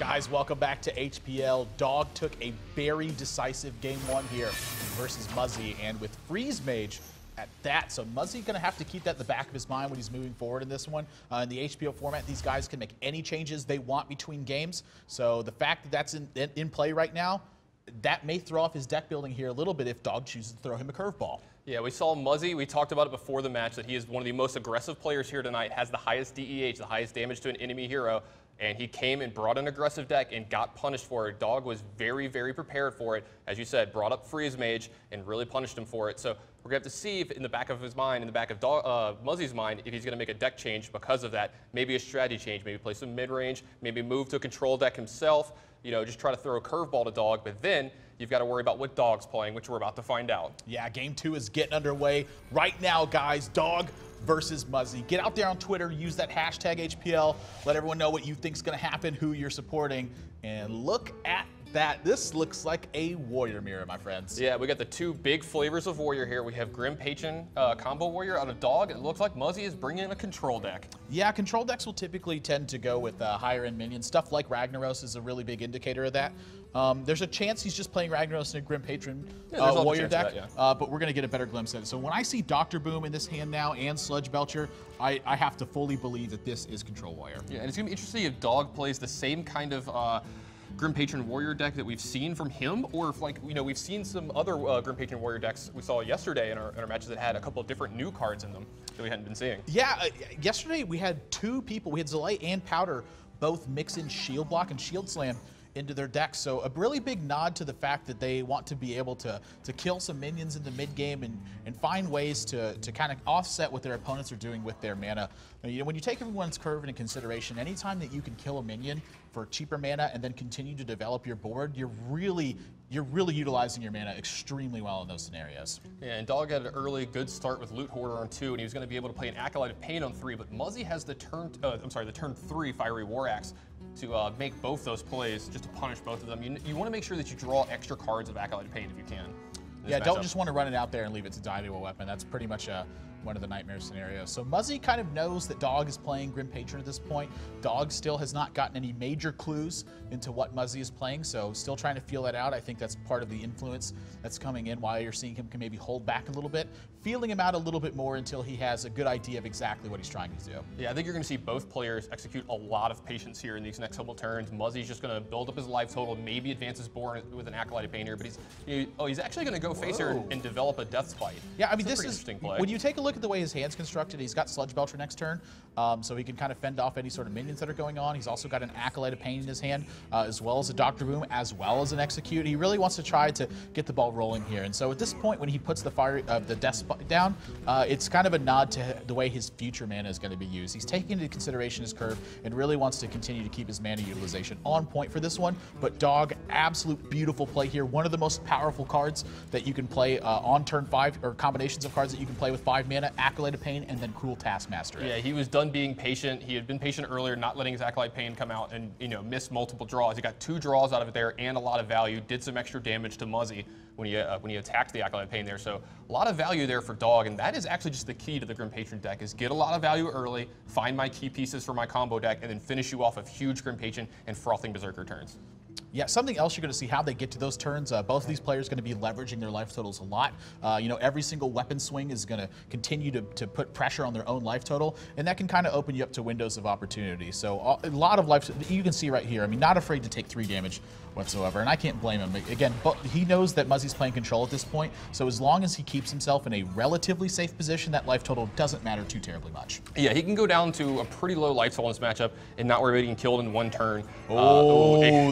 Guys, welcome back to HPL. Dog took a very decisive game one here versus Muzzy, and with Freeze Mage at that. So Muzzy going to have to keep that in the back of his mind when he's moving forward in this one. In the HPL format, these guys can make any changes they want between games. So the fact that that's in play right now, that may throw off his deck building here a little bit if Dog chooses to throw him a curveball. Yeah, we saw Muzzy. We talked about it before the match that he is one of the most aggressive players here tonight, has the highest DEH, the highest damage to an enemy hero. And he came and brought an aggressive deck and got punished for it. Dog was very, very prepared for it. As you said, brought up Freeze Mage and really punished him for it. So we're going to have to see if in the back of his mind, in the back of Muzzy's mind, if he's going to make a deck change because of that. Maybe a strategy change, maybe play some mid-range, maybe move to a control deck himself, you know, just try to throw a curveball to Dog. But then you've got to worry about what Dog's playing, which we're about to find out. Yeah, game two is getting underway right now, guys. Dog versus Muzzy. Get out there on Twitter, use that hashtag HPL, let everyone know what you think is going to happen, who you're supporting, and look at that. This looks like a Warrior mirror, my friends. Yeah, we got the two big flavors of Warrior here. We have Grim Patron combo Warrior out of Dog. It looks like Muzzy is bringing in a control deck. Yeah, control decks will typically tend to go with higher end minions. Stuff like Ragnaros is a really big indicator of that. There's a chance he's just playing Ragnaros in a Grim Patron Warrior deck, but we're going to get a better glimpse at it. So when I see Dr. Boom in this hand now and Sludge Belcher, I have to fully believe that this is Control Warrior. Yeah, and it's going to be interesting if Dog plays the same kind of Grim Patron Warrior deck that we've seen from him, or if, like, you know, we've seen some other Grim Patron Warrior decks we saw yesterday in our matches that had a couple of different new cards in them that we hadn't been seeing. Yeah, yesterday we had two people, we had Zalay and Powder, both mix in Shield Block and Shield Slam into their decks. So a really big nod to the fact that they want to be able to kill some minions in the mid game and find ways to kind of offset what their opponents are doing with their mana. You know, when you take everyone's curve into consideration, anytime that you can kill a minion for cheaper mana and then continue to develop your board, you're really utilizing your mana extremely well in those scenarios. Yeah, and Dog had an early good start with Loot Hoarder on 2, and he was going to be able to play an Acolyte of Pain on 3, but Muzzy has the turn 3 Fiery War Axe to make both those plays, just to punish both of them. You want to make sure that you draw extra cards of Acolyte of Pain if you can. Yeah, don't just want to run it out there and leave it to die to a weapon. That's pretty much one of the nightmare scenarios. So Muzzy kind of knows that Dog is playing Grim Patron at this point. Dog still has not gotten any major clues into what Muzzy is playing, so still trying to feel that out. I think that's part of the influence that's coming in, why you're seeing him can maybe hold back a little bit, feeling him out a little bit more until he has a good idea of exactly what he's trying to do. Yeah, I think you're going to see both players execute a lot of patience here in these next couple turns. Muzzy's just going to build up his life total, maybe advance his board with an Acolyte of Pain here, but he's actually going to go face here and develop a Death Spite. Yeah, I mean, this is interesting play. When you take a look at the way his hand's constructed, he's got Sludge Belcher next turn, so he can kind of fend off any sort of minions that are going on. He's also got an Acolyte of Pain in his hand, as well as a Dr. Boom, as well as an Execute. He really wants to try to get the ball rolling here, and so at this point, when he puts the Death Spite down, it's kind of a nod to the way his future mana is going to be used. He's taking into consideration his curve and really wants to continue to keep his mana utilization on point for this one. But Dog, absolute beautiful play here. One of the most powerful cards that you can play on turn 5, or combinations of cards that you can play with 5 mana, Acolyte of Pain, and then Cruel Taskmaster. Yeah, he was done being patient. He had been patient earlier, not letting his Acolyte Pain come out and, you know, miss multiple draws. He got 2 draws out of it there and a lot of value. Did some extra damage to Muzzy when he attacked the Acolyte Pain there. So a lot of value there for Dog, and that is actually just the key to the Grim Patron deck, is get a lot of value early, find my key pieces for my combo deck, and then finish you off with huge Grim Patron and frothing Berserker turns. Yeah, something else you're going to see how they get to those turns. Both of these players are going to be leveraging their life totals a lot. You know, every single weapon swing is going to continue to put pressure on their own life total, and that can kind of open you up to windows of opportunity. So a lot of life, you can see right here. I mean, not afraid to take 3 damage whatsoever, and I can't blame him. Again, but he knows that Muzzy's playing control at this point, so as long as he keeps himself in a relatively safe position, that life total doesn't matter too terribly much. Yeah, he can go down to a pretty low life total in this matchup and not worry about getting killed in 1 turn.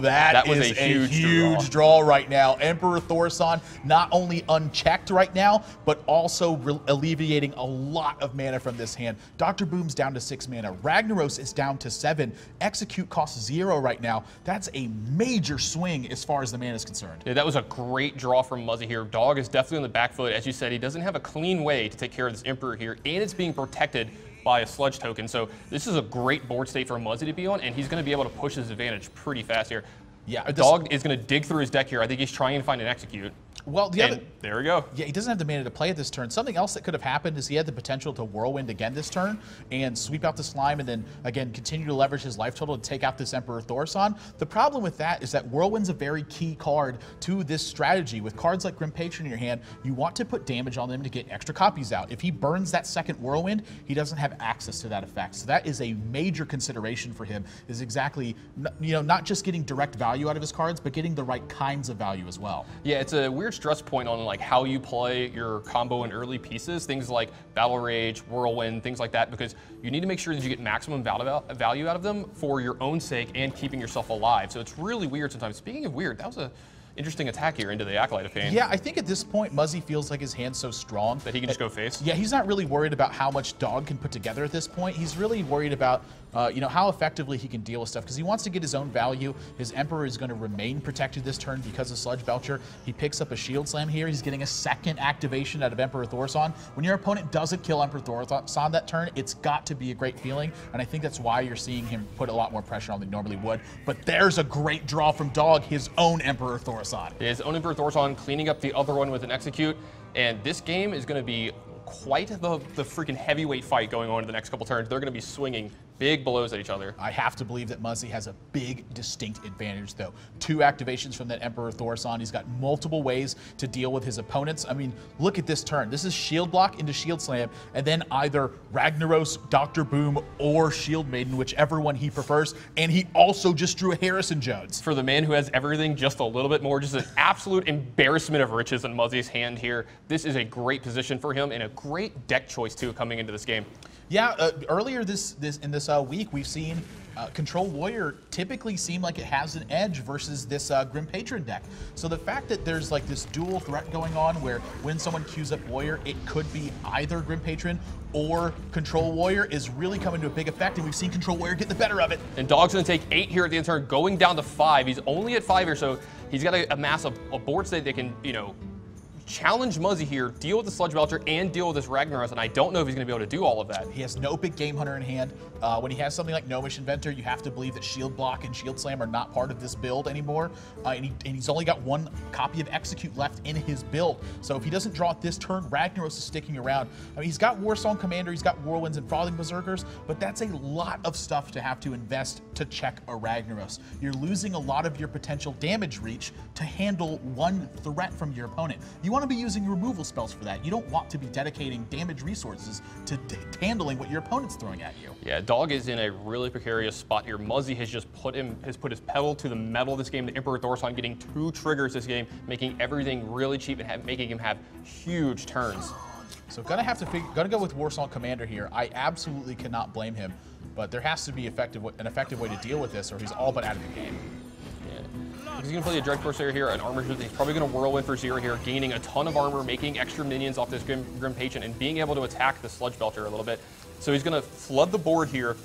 That was a huge draw right now. Emperor Thorson not only unchecked right now, but also alleviating a lot of mana from this hand. Dr. Boom's down to 6 mana. Ragnaros is down to 7. Execute costs 0 right now. That's a major swing as far as the mana is concerned. Yeah, that was a great draw from Muzzy here. Dog is definitely on the back foot. As you said, he doesn't have a clean way to take care of this Emperor here, and it's being protected by a Sludge token. So this is a great board state for Muzzy to be on, and he's going to be able to push his advantage pretty fast here. Yeah, Dog is going to dig through his deck here. I think he's trying to find an Execute. Well, there we go. Yeah, he doesn't have the mana to play at this turn. Something else that could have happened is he had the potential to Whirlwind again this turn and sweep out the slime and then, again, continue to leverage his life total to take out this Emperor Thaurissan. The problem with that is that Whirlwind's a very key card to this strategy. With cards like Grim Patron in your hand, you want to put damage on them to get extra copies out. If he burns that second Whirlwind, he doesn't have access to that effect. So that is a major consideration for him, is exactly, not just getting direct value out of his cards, but getting the right kinds of value as well. Yeah, it's a weird stress point on like how you play your combo and early pieces, things like Battle Rage, Whirlwind, things like that, because you need to make sure that you get maximum value out of them for your own sake and keeping yourself alive. So it's really weird sometimes. Speaking of weird, that was a interesting attack here into the Acolyte of Pain. Yeah, I think at this point, Muzzy feels like his hand's so strong that he can just go face. Yeah, he's not really worried about how much Dog can put together at this point. He's really worried about, how effectively he can deal with stuff, because he wants to get his own value. His Emperor is going to remain protected this turn because of Sludge Belcher. He picks up a Shield Slam here. He's getting a second activation out of Emperor Thaurissan. When your opponent doesn't kill Emperor Thaurissan that turn, it's got to be a great feeling, and I think that's why you're seeing him put a lot more pressure on than he normally would. But there's a great draw from Dog, his own Emperor Thaurissan. His own Emperor Thaurissan cleaning up the other one with an Execute, and this game is going to be quite the freaking heavyweight fight going on in the next couple turns. They're going to be swinging big blows at each other. I have to believe that Muzzy has a big, distinct advantage, though. 2 activations from that Emperor Thaurissan. He's got multiple ways to deal with his opponents. I mean, look at this turn. This is Shield Block into Shield Slam, and then either Ragnaros, Dr. Boom, or Shield Maiden, whichever one he prefers, and he also just drew a Harrison Jones. For the man who has everything just a little bit more, just an absolute embarrassment of riches in Muzzy's hand here. This is a great position for him and a great deck choice, too, coming into this game. Yeah, earlier in this week, we've seen Control Warrior typically seem like it has an edge versus this Grim Patron deck. So the fact that there's like this dual threat going on where when someone queues up Warrior, it could be either Grim Patron or Control Warrior is really coming to a big effect, and we've seen Control Warrior get the better of it. And Dog's going to take 8 here at the end of the turn, going down to 5. He's only at 5 here, so he's got to amass a board state that can, challenge Muzzy here, deal with the Sludge Belcher, and deal with this Ragnaros, and I don't know if he's going to be able to do all of that. He has no big Game Hunter in hand. When he has something like Gnomish Inventor, you have to believe that Shield Block and Shield Slam are not part of this build anymore, and he's only got 1 copy of Execute left in his build. So if he doesn't draw it this turn, Ragnaros is sticking around. I mean, he's got Warsong Commander, he's got Whirlwinds and Frothing Berserkers, but that's a lot of stuff to have to invest to check a Ragnaros. You're losing a lot of your potential damage reach to handle 1 threat from your opponent. You want to be using removal spells for that. You don't want to be dedicating damage resources to handling what your opponent's throwing at you. Yeah, Dog is in a really precarious spot here. Muzzy has just put his pedal to the metal this game. The Emperor Thaurissan getting 2 triggers this game, making everything really cheap and making him have huge turns. So gonna go with Warsong Commander here. I absolutely cannot blame him, but there has to be an effective way to deal with this, or he's all but out of the game. He's going to play a Dread Corsair here, an Armor Smith. He's probably going to Whirlwind for 0 here, gaining a ton of armor, making extra minions off this Grim Patron, and being able to attack the Sludge Belcher a little bit. So he's going to flood the board here,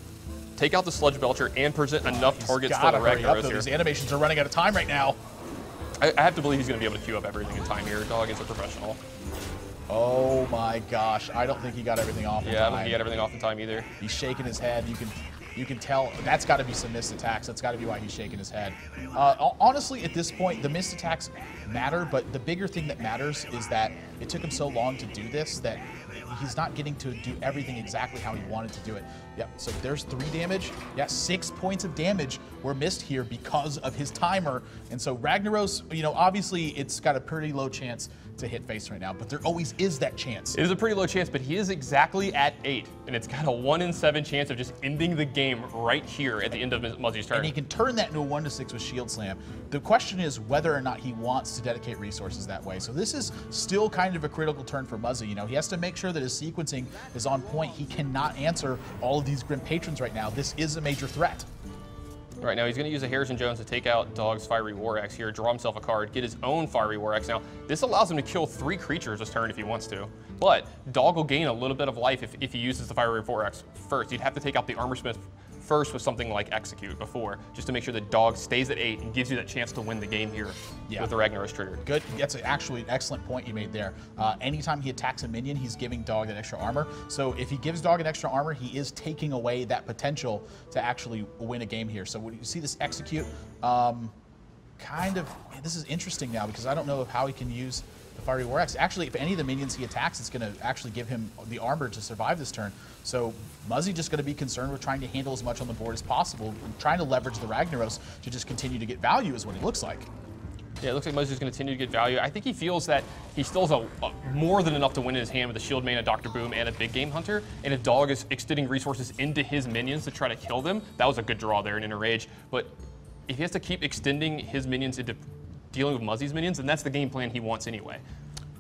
take out the Sludge Belcher, and present enough targets for the Ragnaros here. These animations are running out of time right now. I have to believe he's going to be able to queue up everything in time here. Dog is a professional. Oh my gosh, I don't think he got everything off in time. Yeah, I don't think he got everything off in time either. He's shaking his head. You can tell that's got to be some missed attacks. That's got to be why he's shaking his head. Honestly, at this point, the missed attacks matter, but the bigger thing that matters is that it took him so long to do this that he's not getting to do everything exactly how he wanted to do it. Yeah, so there's 3 damage. Yeah, 6 points of damage were missed here because of his timer. And so Ragnaros, obviously it's got a pretty low chance to hit face right now, but there always is that chance. It is a pretty low chance, but he is exactly at 8, and it's got a 1 in 7 chance of just ending the game right here at the end of Muzzy's turn. And he can turn that into a 1 to 6 with Shield Slam. The question is whether or not he wants to dedicate resources that way. So this is still kind of a critical turn for Muzzy. He has to make sure that his sequencing is on point. He cannot answer all of these Grim Patrons right now. This is a major threat. Right now, he's going to use a Harrison Jones to take out Dog's Fiery War Axe here, draw himself a card, get his own Fiery War Axe. Now, this allows him to kill 3 creatures this turn if he wants to, but Dog will gain a little bit of life if he uses the Fiery War Axe first. You'd have to take out the Armor Smith first with something like Execute before, just to make sure that Dog stays at 8 and gives you that chance to win the game here with the Ragnaros trigger. Good. That's actually an excellent point you made there. Anytime he attacks a minion, he's giving Dog that extra armor. So if he gives Dog an extra armor, he is taking away that potential to actually win a game here. So when you see this Execute, this is interesting now because I don't know how he can use the Fiery War Axe. Actually, if any of the minions he attacks, it's going to actually give him the armor to survive this turn. So Muzzy just going to be concerned with trying to handle as much on the board as possible, and trying to leverage the Ragnaros to just continue to get value is what it looks like. Yeah, it looks like Muzzy's going to continue to get value. I think he feels that he still has more than enough to win in his hand with a Shield Main, a Dr. Boom, and a Big Game Hunter. And if Dog is extending resources into his minions to try to kill them, that was a good draw there in Inner Rage. But if he has to keep extending his minions into dealing with Muzzy's minions, then that's the game plan he wants anyway.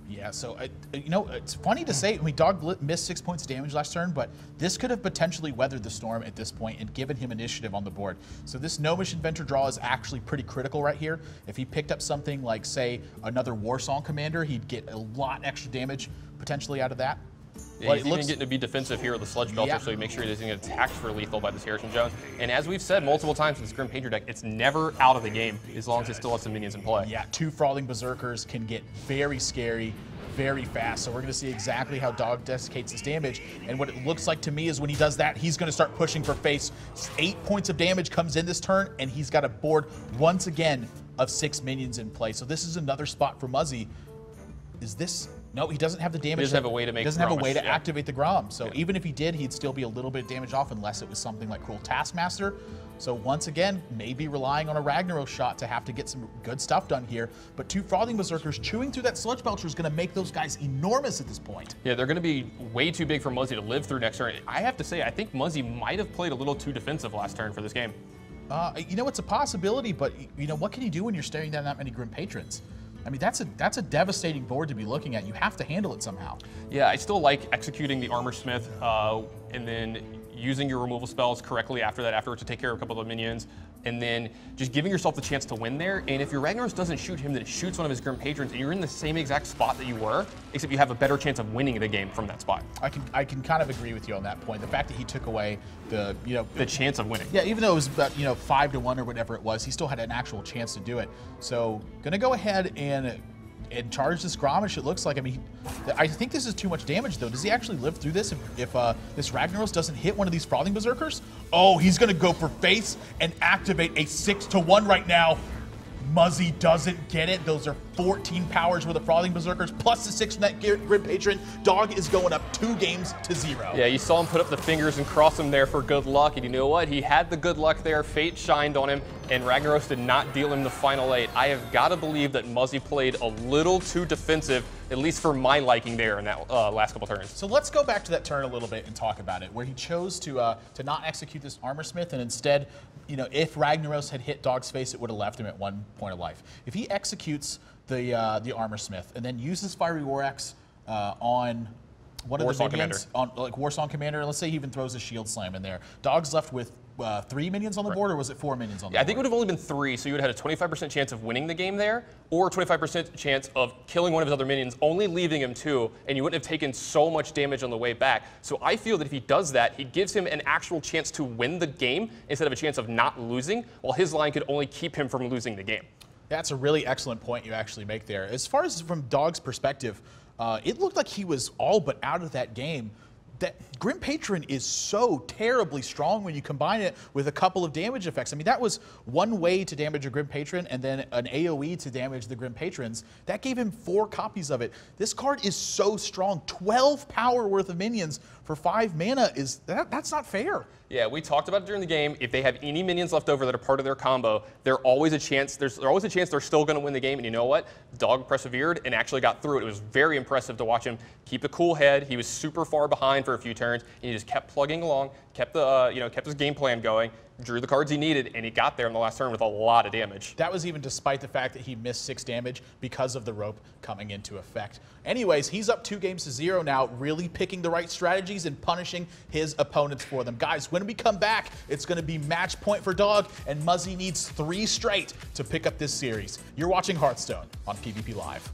Yeah, so, you know, it's funny to say, I mean, Dog missed 6 points of damage last turn, but this could have potentially weathered the storm at this point and given him initiative on the board. So this Gnomish Inventor draw is actually pretty critical right here. If he picked up something like, say, another Warsong Commander, he'd get a lot extra damage potentially out of that. Yeah, he's even getting to be defensive here with the Sludge Belcher, so he makes sure he doesn't get attacked for lethal by this Harrison Jones. And as we've said multiple times with this Grim Painter deck, it's never out of the game as long as it still has some minions in play. Yeah, 2 Frothing Berserkers can get very scary very fast, so we're going to see exactly how Dog desiccates his damage. And what it looks like to me is when he does that, he's going to start pushing for face. 8 points of damage comes in this turn, and he's got a board once again of 6 minions in play. So this is another spot for Muzzy. Is this... No, he doesn't have the damage. He doesn't have a way to make. Doesn't have a way to activate the Grom. So even if he did, he'd still be a little bit of damage off unless it was something like Cruel Taskmaster. So once again, maybe relying on a Ragnaros shot to have to get some good stuff done here. But 2 Frothing Berserkers chewing through that Sludge Belcher is going to make those guys enormous at this point. Yeah, they're going to be way too big for Muzzy to live through next turn. I have to say, I think Muzzy might have played a little too defensive last turn for this game. You know, it's a possibility, but you know, what can you do when you're staring down that many Grim Patrons? I mean, that's a devastating board to be looking at. You have to handle it somehow. Yeah, I still like executing the Armor Smith and then using your removal spells correctly afterwards to take care of a couple of minions, and then just giving yourself the chance to win there. And if your Ragnaros doesn't shoot him, then it shoots one of his Grim Patrons, and you're in the same exact spot that you were, except you have a better chance of winning the game from that spot. I can kind of agree with you on that point. The fact that he took away the chance of winning. Yeah, even though it was about 5-1 or whatever it was, he still had an actual chance to do it. So gonna go ahead and charge this Gromish, it looks like. I mean, I think this is too much damage, though. Does he actually live through this if this Ragnaros doesn't hit one of these Frothing Berserkers? Oh, he's going to go for face and activate a 6-1 right now. Muzzy doesn't get it. Those are 14 powers with the Frothing Berserkers, plus the 6 from that Grim Patron. Dog is going up 2 games to 0. Yeah, you saw him put up the fingers and cross him there for good luck, and you know what? He had the good luck there. Fate shined on him, and Ragnaros did not deal him the final 8. I have got to believe that Muzzy played a little too defensive, at least for my liking there in that last couple turns. So let's go back to that turn a little bit and talk about it, where he chose to not execute this Armor Smith, and instead, you know, if Ragnaros had hit Dog's face, it would have left him at 1 point of life. If he executes the Armor Smith and then uses Fiery War Axe on one of the minions, on like Warsong Commander, let's say he even throws a Shield Slam in there, Dog's left with 3 minions on the board, or was it 4 minions on the board? I think it would have only been 3, so you would have had a 25% chance of winning the game there, or a 25% chance of killing one of his other minions, only leaving him 2, and you wouldn't have taken so much damage on the way back. So I feel that if he does that, he gives him an actual chance to win the game instead of a chance of not losing, while his line could only keep him from losing the game. That's a really excellent point you actually make there. As far as from Dog's perspective, it looked like he was all but out of that game. That Grim Patron is so terribly strong when you combine it with a couple of damage effects. I mean, that was one way to damage a Grim Patron and then an AoE to damage the Grim Patrons. That gave him 4 copies of it. This card is so strong. 12 power worth of minions for 5 mana is that's not fair. Yeah, we talked about it during the game. If they have any minions left over that are part of their combo, there's always a chance they're still going to win the game. And you know what? Dog persevered and actually got through it. It was very impressive to watch him keep a cool head. He was super far behind for a few turns, and he just kept plugging along, kept the kept his game plan going, drew the cards he needed, and he got there in the last turn with a lot of damage. That was even despite the fact that he missed 6 damage because of the rope coming into effect. Anyways, he's up 2 games to 0 now, really picking the right strategies and punishing his opponents for them. Guys, when we come back, it's going to be match point for Dog, and Muzzy needs 3 straight to pick up this series. You're watching Hearthstone on PvP Live.